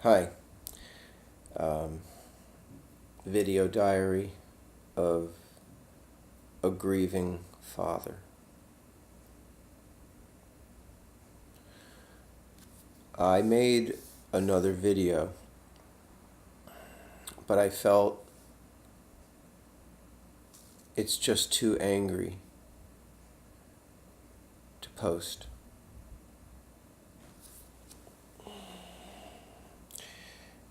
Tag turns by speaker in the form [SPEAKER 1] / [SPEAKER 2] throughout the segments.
[SPEAKER 1] Hi. Um, Video diary of a grieving father. I made another video, but I felt it's just too angry to post.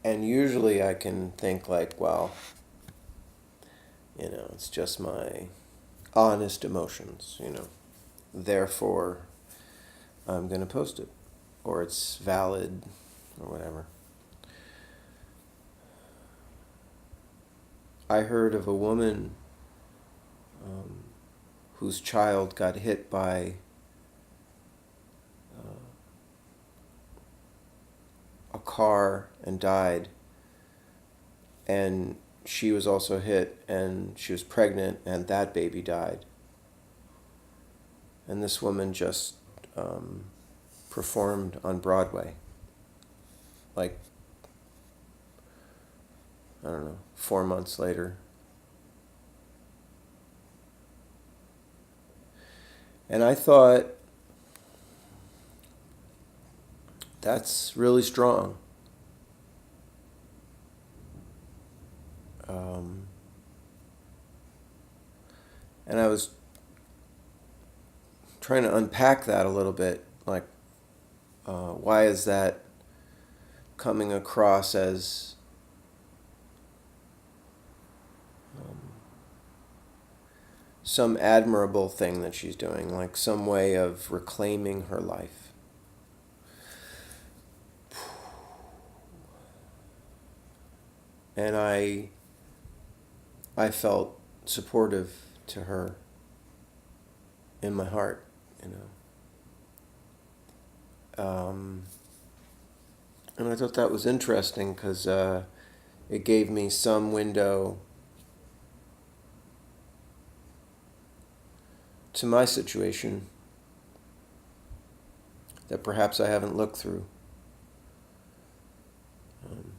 [SPEAKER 1] And usually I can think like, well, it's just my honest emotions. Therefore, I'm going to post it, or it's valid, or whatever. I heard of a woman um, whose child got hit by a car and died, and she was also hit, and she was pregnant, and that baby died. And this woman just performed on Broadway, like, I don't know, 4 months later. And I thought, that's really strong. Um, and I was trying to unpack that a little bit. Like, why is that coming across as some admirable thing that she's doing, like some way of reclaiming her life? And I felt supportive to her in my heart, you know. And I thought that was interesting because it gave me some window to my situation that perhaps I haven't looked through. Um,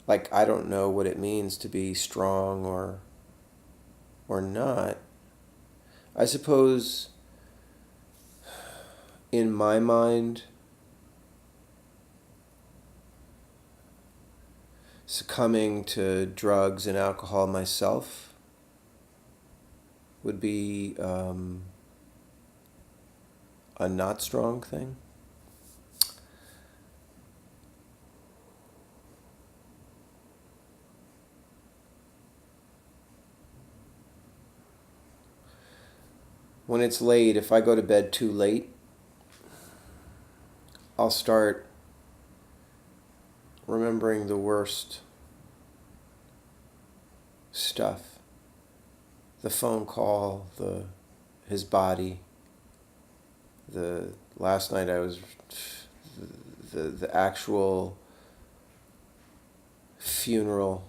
[SPEAKER 1] like, I don't know what it means to be strong or not. I suppose in my mind, succumbing to drugs and alcohol myself would be a not strong thing. When it's late, if I go to bed too late, I'll start remembering the worst stuff. The phone call, his body. The last night I was the actual funeral.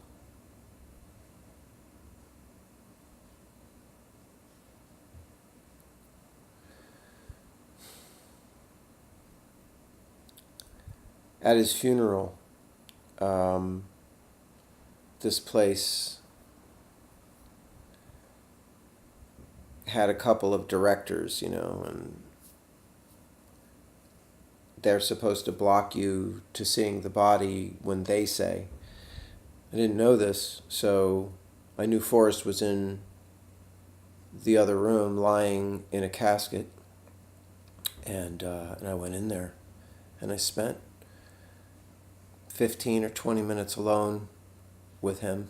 [SPEAKER 1] At his funeral, this place had a couple of directors, and they're supposed to block you to seeing the body when they say. I didn't know this, so I knew Forrest was in the other room lying in a casket, and I went in there, and I spent 15 or 20 minutes alone with him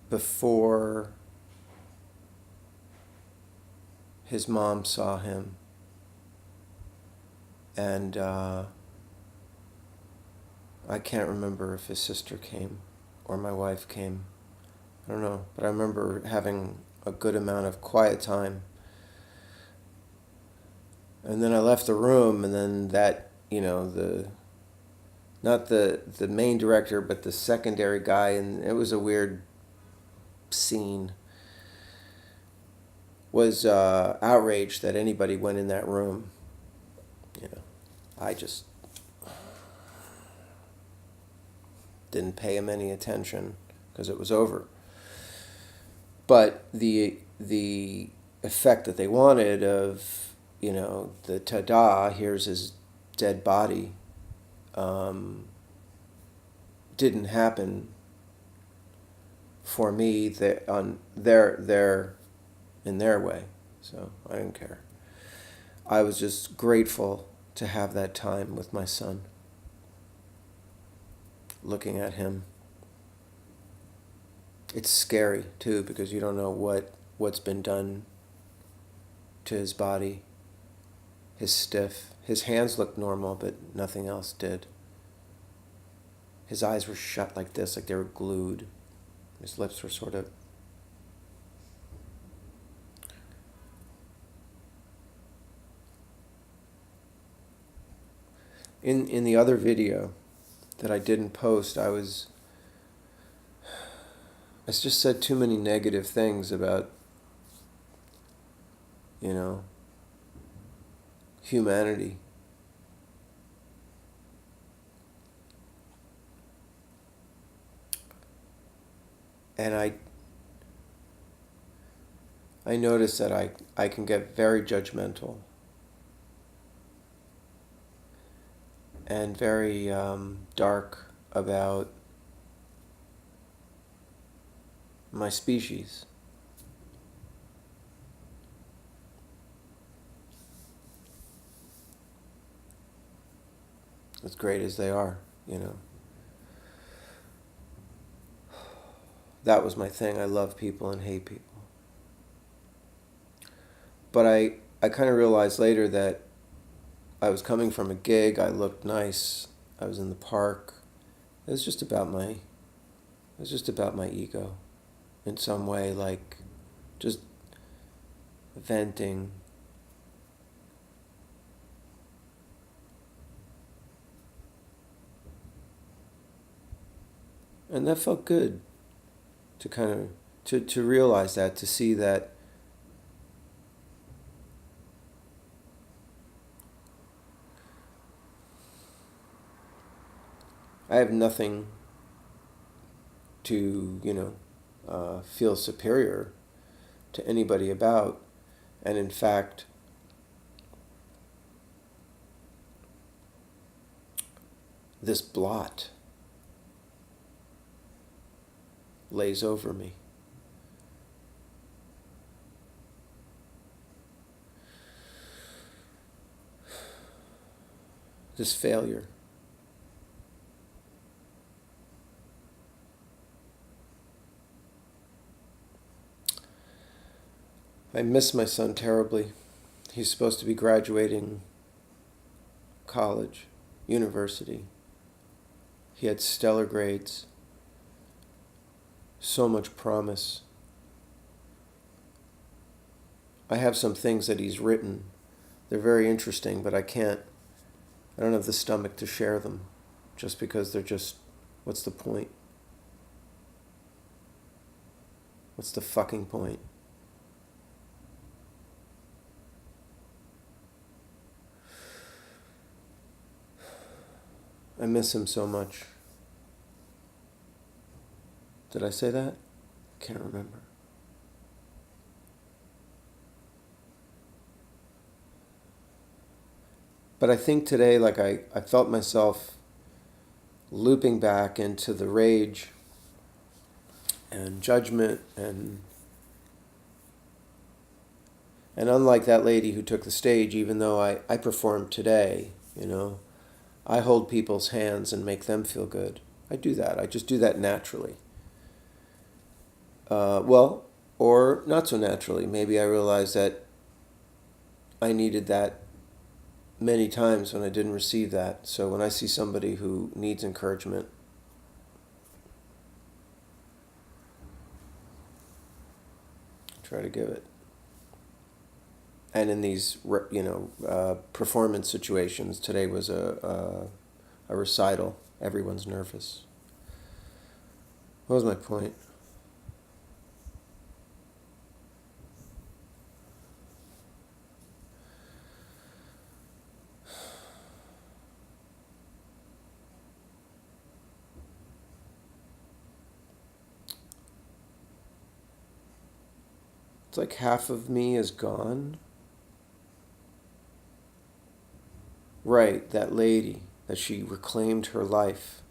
[SPEAKER 1] before his mom saw him. And I can't remember if his sister came or my wife came. I don't know, but I remember having a good amount of quiet time. And then I left the room, and then that, not the main director, but the secondary guy, and it was a weird scene. was outraged that anybody went in that room. You know, I just didn't pay him any attention because it was over. But the effect that they wanted of, you know, the ta-da, here's his dead body, didn't happen for me on in their way. So I didn't care. I was just grateful to have that time with my son, looking at him. It's scary too, because you don't know what's been done to his body. His hands looked normal, but nothing else did. His eyes were shut like this, like they were glued. His lips were sort of... In the other video that I didn't post, I just said too many negative things about, you know, humanity. And I notice that I can get very judgmental and very dark about my species. As great as they are, you know. That was my thing. I love people and hate people. But I kind of realized later that I was coming from a gig, I looked nice, I was in the park. It was just about my ego in some way, like just venting. And that felt good to kind of to realize that, to see that I have nothing to, you know, feel superior to anybody about. And in fact, this blot lays over me. This failure. I miss my son terribly. He's supposed to be graduating college, university. He had stellar grades, so much promise. I have some things that he's written. They're very interesting, but I don't have the stomach to share them, just because they're just, what's the point? What's the fucking point? I miss him so much. Did I say that? Can't remember. But I think today, like I felt myself looping back into the rage and judgment and unlike that lady who took the stage, even though I performed today, you know, I hold people's hands and make them feel good. I do that. I just do that naturally. Well, or not so naturally. Maybe I realized that I needed that many times when I didn't receive that. So when I see somebody who needs encouragement, I try to give it. And in these, performance situations, today was a recital. Everyone's nervous. What was my point? It's like half of me is gone. Right, that lady, that she reclaimed her life.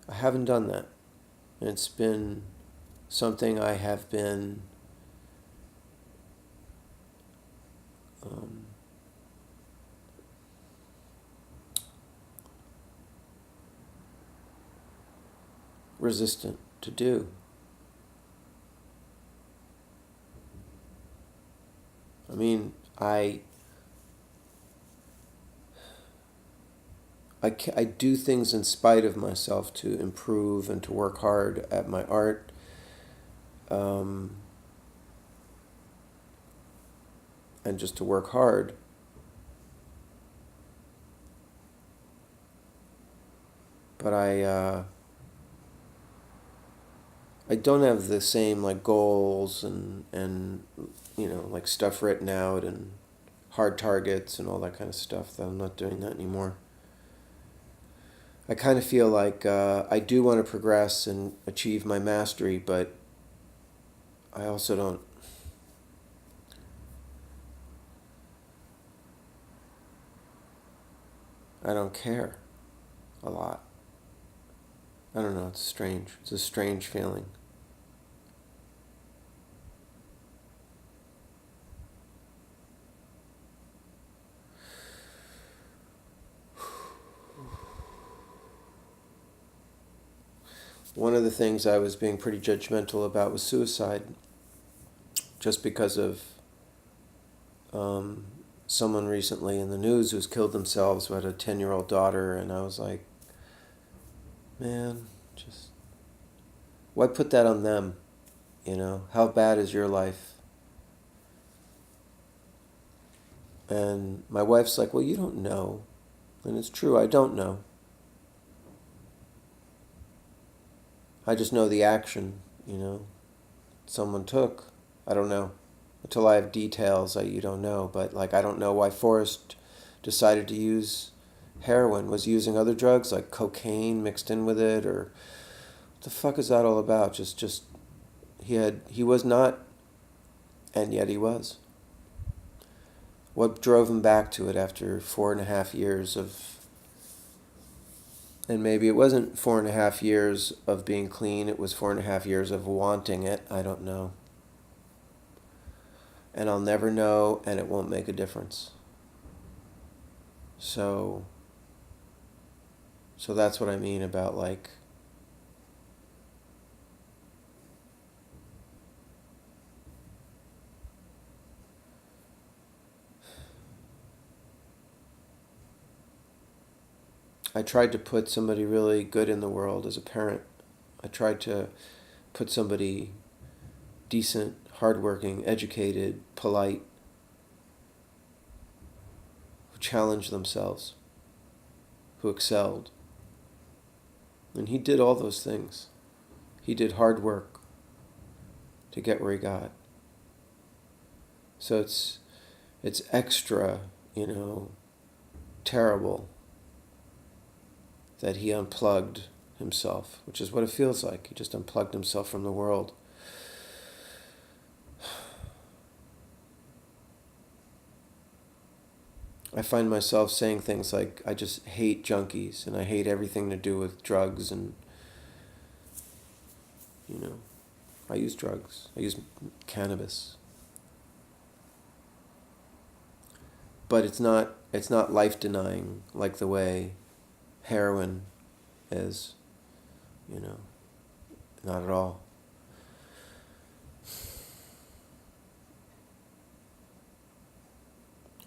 [SPEAKER 1] I haven't done that. And it's been something I have been resistant to do. I mean, I do things in spite of myself to improve and to work hard at my art. And just to work hard. But I don't have the same like goals and like stuff written out and hard targets and all that kind of stuff. That I'm not doing that anymore. I kind of feel like I do want to progress and achieve my mastery, but I also don't. I don't care a lot. I don't know, it's strange. It's a strange feeling. One of the things I was being pretty judgmental about was suicide, just because of someone recently in the news who's killed themselves who had a 10-year-old daughter, and I was like, man, just why put that on them? How bad is your life? And my wife's like, well, you don't know. And it's true, I don't know. I just know the action, someone took. I don't know. Until I have details, you don't know. But I don't know why Forrest decided to use heroin. Was he using other drugs like cocaine mixed in with it, or what the fuck is that all about? Just he was not, and yet he was. What drove him back to it after 4.5 years of? And maybe it wasn't 4.5 years of being clean. It was 4.5 years of wanting it. I don't know. And I'll never know, and it won't make a difference. So that's what I mean about I tried to put somebody really good in the world as a parent. I tried to put somebody decent, hardworking, educated, polite, who challenged themselves, who excelled. And he did all those things. He did hard work to get where he got. So it's extra, terrible that he unplugged himself, which is what it feels like. He just unplugged himself from the world. I find myself saying things like, I just hate junkies and I hate everything to do with drugs and, I use drugs. I use cannabis. But it's not life denying like the way heroin is, not at all.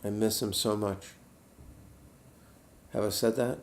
[SPEAKER 1] I miss him so much. Have I said that?